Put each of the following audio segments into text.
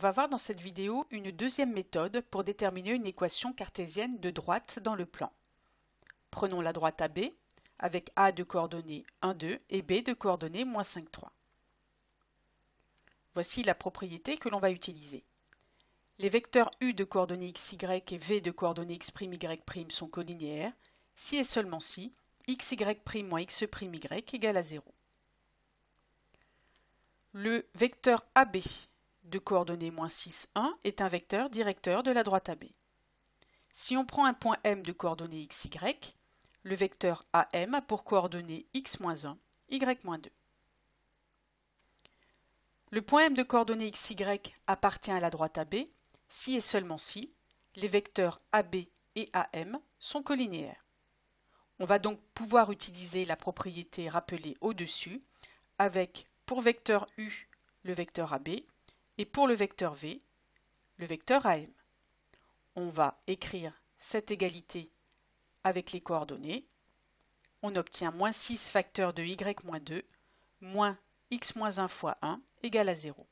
va voir dans cette vidéo une deuxième méthode pour déterminer une équation cartésienne de droite dans le plan. Prenons la droite AB avec A de coordonnées 1, 2 et B de coordonnées moins 5, 3. Voici la propriété que l'on va utiliser. Les vecteurs U de coordonnées x, y et V de coordonnées x', y' sont collinéaires si et seulement si x, y' moins x' y égale à 0. Le vecteur AB de coordonnées moins 6, 1 est un vecteur directeur de la droite AB. Si on prend un point M de coordonnées x, y, le vecteur AM a pour coordonnées x moins 1, y moins 2. Le point M de coordonnées x, y appartient à la droite AB si et seulement si les vecteurs AB et AM sont collinéaires. On va donc pouvoir utiliser la propriété rappelée au-dessus avec pour vecteur U le vecteur AB et pour le vecteur V le vecteur AM. On va écrire cette égalité avec les coordonnées. On obtient moins 6 facteur de y moins 2 moins x moins 1 fois 1 égale à 0.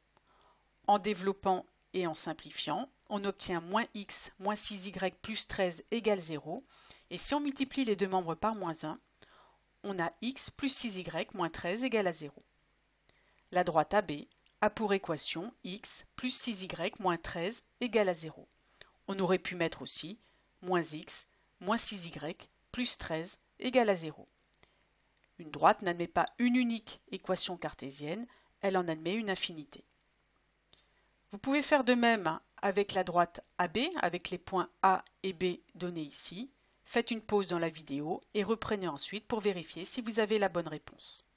En développant et en simplifiant, on obtient moins x moins 6y plus 13 égale 0. Et si on multiplie les deux membres par moins 1, on a x plus 6y moins 13 égale à 0. La droite AB a pour équation x plus 6y moins 13 égale à 0. On aurait pu mettre aussi moins x moins 6y plus 13 égale à 0. Une droite n'admet pas une unique équation cartésienne, elle en admet une infinité. Vous pouvez faire de même avec la droite AB, avec les points A et B donnés ici. Faites une pause dans la vidéo et reprenez ensuite pour vérifier si vous avez la bonne réponse.